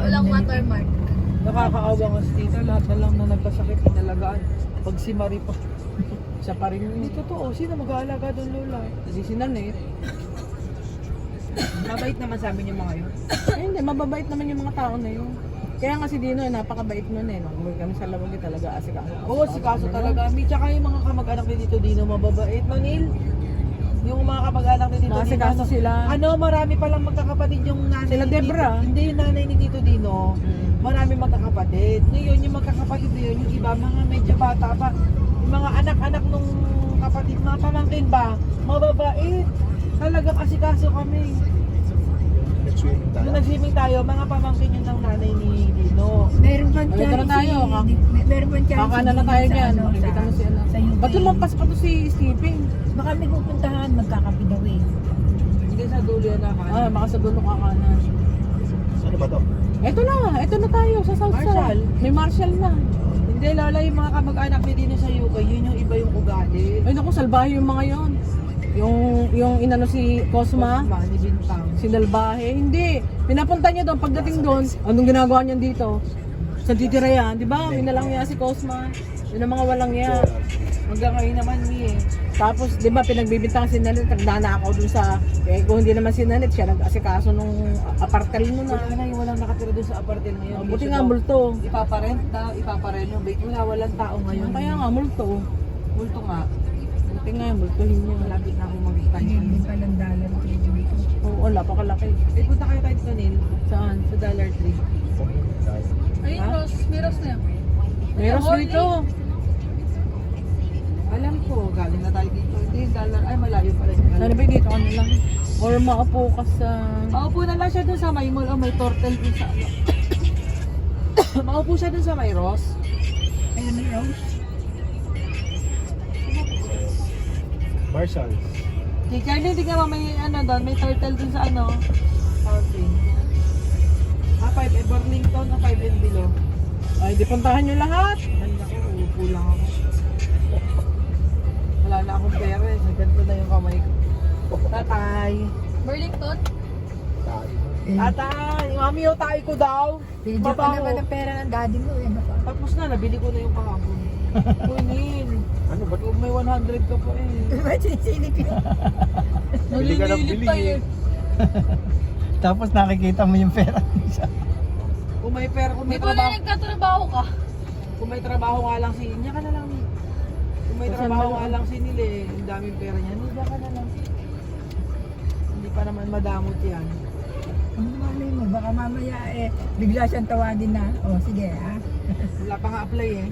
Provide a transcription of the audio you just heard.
Walang watermark. Nakakaawa nga si tita, lahat na lang na nagkasakit, inalagaan. Pag si Marie pa, siya pa rin. Hindi totoo, sino mag-aalaga doon lola? Hindi si Nanay. Mabait naman sa amin yung mga yun. Eh, hindi, mababait naman yung mga tao na yun. Kaya nga si Dino, napakabait nun eh. Nung umuwi kami sa Lawag, talaga asikaso. Oo, si Kaso talaga. Tsaka yung mga kamag-anak ni Tito Dino, mababait. Manil, yung mga kamag-anak ni Tito Dino. Asikaso sila. Marami palang magkakapatid yung nanay. Sila ni Debra. Tito, hindi yung nanay ni Tito Dino. Marami magkakapatid. Ngayon, yung magkakapatid na yun, yung iba, mga medyo bata pa. Yung mga anak-anak nung kapatid, mga pamangkin ba, mababait. Talagang asikaso kami. Nag-swimming tayo. Nung nag-swimming tayo, mga pamangkin yun ng nanay ni Dino. Meron pa Dito na tayo, ha? Meron pa chance. Kakana na tayo dyan, makikita mo si ano. Sa UK. Ba't lumampas pa to si Stephen? Baka may pupuntahan, magkakapi daw eh. Hindi sa dulo yan naman. Baka sa dulo kakanan. Ano ba to? Eto na tayo sa South Marshall. May Marshall na. Hindi, lala yung mga kamag-anak ni Dino sa UK, yun yung iba yung ugali. Ay naku, salbahe yung mga yon. Yung inano si Cosma, Ni Bintang. sinalbahe. Hindi. Pinapunta niya doon. Pagdating doon, anong ginagawa niya dito? Sa titira yan, di ba? Minalang niya si Cosma. Yun ang mga walang niya. Hanggang ngayon naman ni eh. Tapos, di ba, pinagbibintang si Nanit, nagnanakaw dun sa, eh, kung hindi naman si Nanit, siya nag-asikaso nung apartel mo na. Wala na yung walang nakatira doon sa apartel ngayon. Buti Dito nga, daw, multo. Ipaparent daw, ipaparenovate. Wala, walang tao ngayon. Kaya nga, multo. Multo nga. Buti nga, multohin niya. Malapit na akong mag-time. Hindi pa lang dollar. Oo, wala, pakalaki. Eh, punta kayo tayo dito, Neil. Saan? Sa Dollar Tree. Ayun, Ha? Rose. May Rose na yan. Meron dito. Alam ko, galing na tayo dito. Hindi yung Dollar, ay malayo pala yung Ano Dollar. ba dito ka na lang? Or maupo ka sa... Maupo na lang siya doon sa may mall. Oh, may turtle doon sa ano. Maupo siya doon sa may Ross. Ayun, may Rose. Marshall. Si Charlie, hindi ka ba may ano doon, may turtle dun sa ano, fountain. 5 Burlington, 5 and below. Ay, di puntahan nyo lahat. Ay, naku, uupo lang ako. Wala na akong pera eh, so ganito na yung kamay ko. Tatay! Burlington? Tayo. Tatay! Mami, yung tayo ko daw! Video ka Babaho. naman ang pera ng daddy mo eh. Baka. Tapos na, nabili ko na yung kahapon. Kunin! Ano ba? Kung may 100 ka pa eh. Ba't sinisilip yun? Bili ka ng bili eh. Tapos nakikita mo yung pera. Kung may pera, kung may Di ba na trabaho, nagtatrabaho ka? kung may trabaho nga lang si niya ka na lang. Kung may trabaho nga lang si Nile, ang daming pera niya, niya ka na lang. Hindi pa naman madamot yan. Ano naman mo? Baka mamaya eh, bigla siyang tawagin na. O sige ah. Wala pa nga apply eh.